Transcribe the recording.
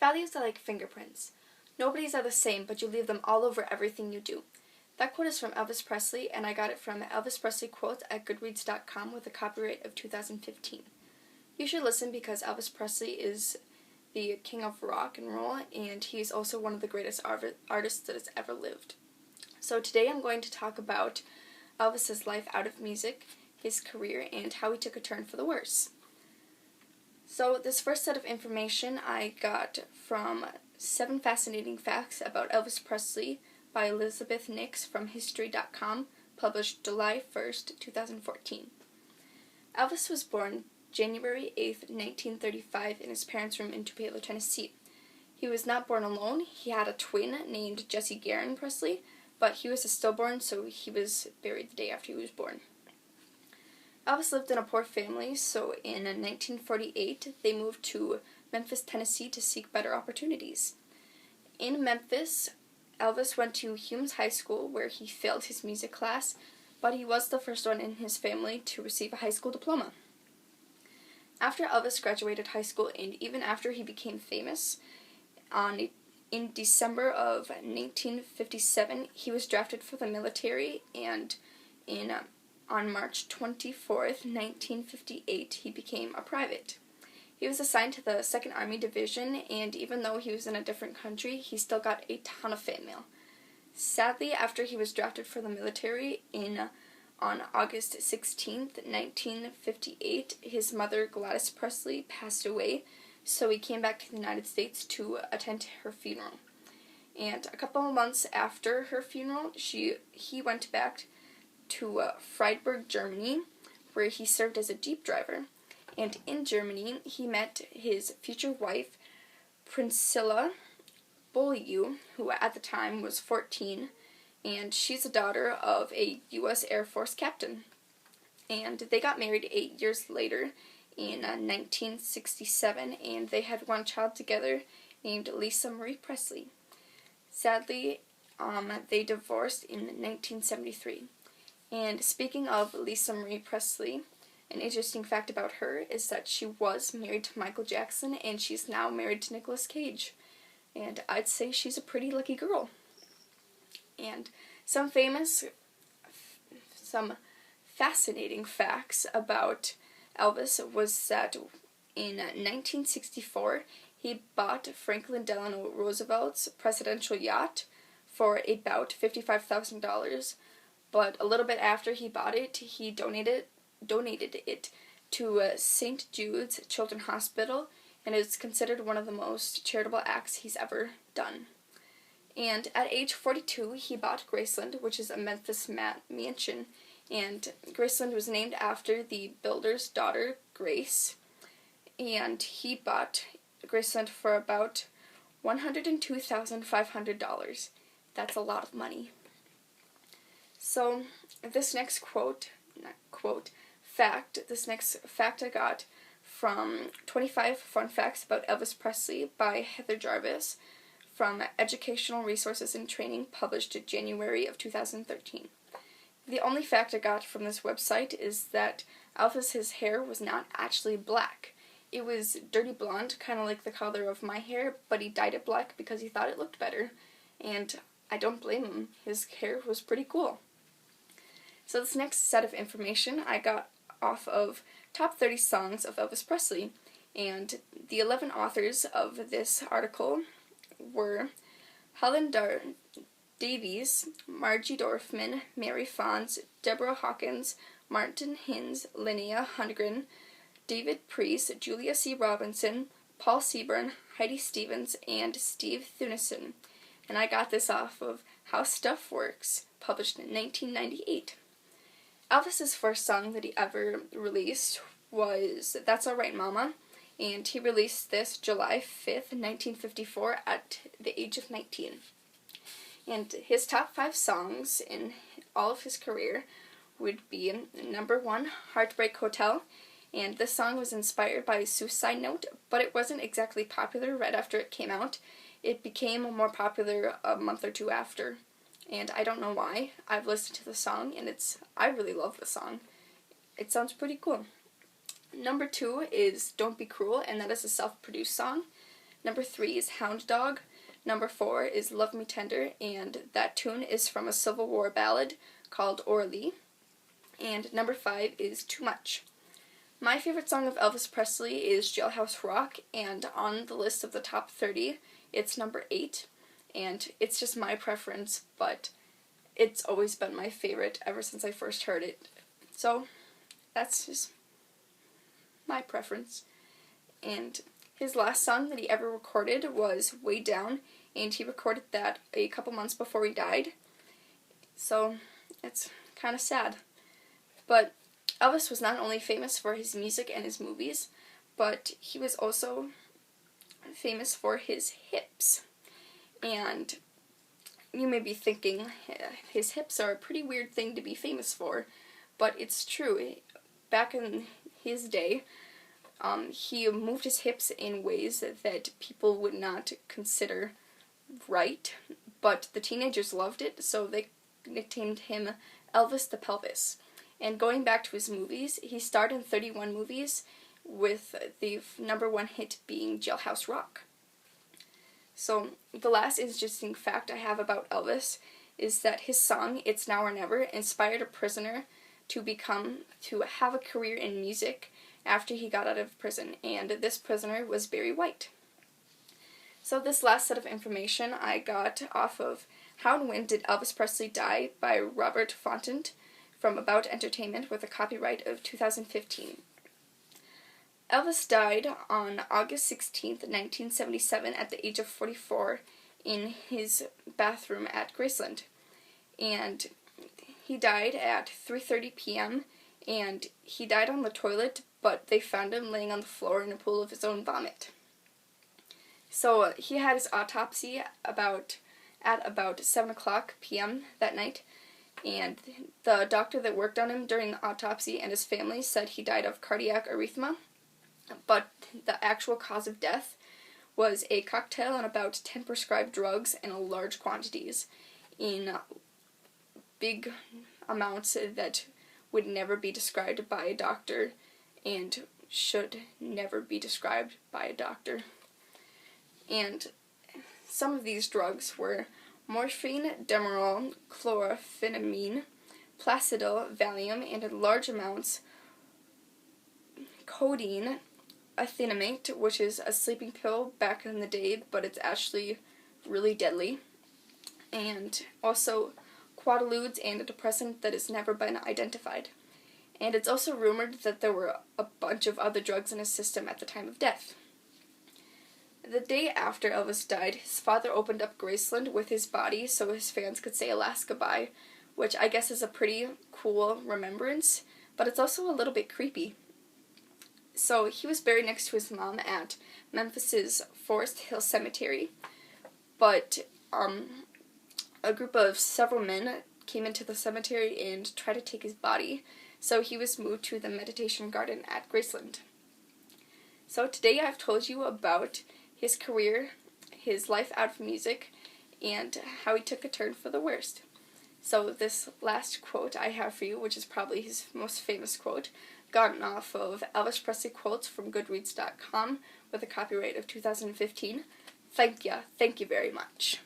Values are like fingerprints. Nobody's are the same, but you leave them all over everything you do. That quote is from Elvis Presley, and I got it from Elvis Presley Quotes at Goodreads.com with a copyright of 2015. You should listen because Elvis Presley is the king of rock and roll, and he's also one of the greatest artists that has ever lived. So today I'm going to talk about Elvis's life out of music, his career, and how he took a turn for the worse. So this first set of information I got from 7 Fascinating Facts About Elvis Presley by Elizabeth Nix from History.com, published July 1st, 2014. Elvis was born January 8th, 1935 in his parents' room in Tupelo, Tennessee. He was not born alone. He had a twin named Jesse Garon Presley, but he was a stillborn, so he was buried the day after he was born. Elvis lived in a poor family, so in 1948 they moved to Memphis, Tennessee to seek better opportunities. In Memphis, Elvis went to Humes High School where he failed his music class, but he was the first one in his family to receive a high school diploma. After Elvis graduated high school and even after he became famous, in December of 1957 he was drafted for the military, and on March 24th, 1958, he became a private. He was assigned to the 2nd Army Division, and even though he was in a different country, he still got a ton of fan mail. Sadly, after he was drafted for the military on August 16th, 1958, his mother, Gladys Presley, passed away, so he came back to the United States to attend her funeral. And a couple of months after her funeral, he went back to Freiburg, Germany, where he served as a Jeep driver. And in Germany, he met his future wife, Priscilla Beaulieu, who at the time was 14, and she's a daughter of a U.S. Air Force captain. And they got married 8 years later in 1967, and they had one child together named Lisa Marie Presley. Sadly, they divorced in 1973. And speaking of Lisa Marie Presley, an interesting fact about her is that she was married to Michael Jackson, and she's now married to Nicolas Cage. And I'd say she's a pretty lucky girl. And some fascinating facts about Elvis was that in 1964, he bought Franklin Delano Roosevelt's presidential yacht for about $55,000. But a little bit after he bought it, he donated it to St. Jude's Children's Hospital, and it's considered one of the most charitable acts he's ever done. And at age 42, he bought Graceland, which is a Memphis mansion, and Graceland was named after the builder's daughter, Grace, and he bought Graceland for about $102,500. That's a lot of money. So, this next fact I got from 25 Fun Facts About Elvis Presley by Heather Jarvis from Educational Resources and Training, published in January of 2013. The only fact I got from this website is that Elvis's hair was not actually black. It was dirty blonde, kind of like the color of my hair, but he dyed it black because he thought it looked better, and I don't blame him. His hair was pretty cool. So this next set of information I got off of Top 30 Songs of Elvis Presley, and the 11 authors of this article were Helen Davies, Margie Dorfman, Mary Fonz, Deborah Hawkins, Martin Hinds, Linnea Hundgren, David Priest, Julia C. Robinson, Paul Seaburn, Heidi Stevens, and Steve Thunison. And I got this off of How Stuff Works, published in 1998. Elvis's first song that he ever released was That's Alright Mama, and he released this July 5th, 1954, at the age of 19. And his top 5 songs in all of his career would be number 1, Heartbreak Hotel, and this song was inspired by Suicide Note, but it wasn't exactly popular right after it came out. It became more popular a month or two after. And I don't know why. I've listened to the song, and I really love the song. It sounds pretty cool. Number 2 is Don't Be Cruel, and that is a self-produced song. Number 3 is Hound Dog. Number 4 is Love Me Tender, and that tune is from a Civil War ballad called Orly. And number 5 is Too Much. My favorite song of Elvis Presley is Jailhouse Rock, and on the list of the top 30, it's number 8. And it's just my preference, but it's always been my favorite ever since I first heard it. So, that's just my preference. And his last song that he ever recorded was Way Down, and he recorded that a couple months before he died. So, it's kind of sad. But Elvis was not only famous for his music and his movies, but he was also famous for his hips. And you may be thinking, his hips are a pretty weird thing to be famous for, but it's true. Back in his day, he moved his hips in ways that people would not consider right, but the teenagers loved it, so they nicknamed him Elvis the Pelvis. And going back to his movies, he starred in 31 movies, with the number 1 hit being Jailhouse Rock. So, the last interesting fact I have about Elvis is that his song, It's Now or Never, inspired a prisoner to have a career in music after he got out of prison, and this prisoner was Barry White. So this last set of information I got off of How and When Did Elvis Presley Die by Robert Fontent from About Entertainment with a copyright of 2015. Elvis died on August 16th, 1977 at the age of 44 in his bathroom at Graceland. And he died at 3:30 p.m. and he died on the toilet, but they found him laying on the floor in a pool of his own vomit. So he had his autopsy at about 7 o'clock p.m. that night, and the doctor that worked on him during the autopsy and his family said he died of cardiac arrhythmia, but the actual cause of death was a cocktail and about 10 prescribed drugs in large quantities in big amounts that would never be described by a doctor and should never be described by a doctor. And some of these drugs were morphine, Demerol, chlorpheniramine, Placidil, Valium, and in large amounts codeine, ethanamate, which is a sleeping pill back in the day, but it's actually really deadly, and also quaaludes and a depressant that has never been identified. And it's also rumored that there were a bunch of other drugs in his system at the time of death. The day after Elvis died, his father opened up Graceland with his body so his fans could say Alaska Bye, which I guess is a pretty cool remembrance, but it's also a little bit creepy. So he was buried next to his mom at Memphis's Forest Hill Cemetery, but a group of several men came into the cemetery and tried to take his body, so he was moved to the meditation garden at Graceland. So today I've told you about his career, his life out of music, and how he took a turn for the worst. So this last quote I have for you, which is probably his most famous quote, gotten off of Elvis Presley quotes from Goodreads.com with a copyright of 2015. Thank you very much.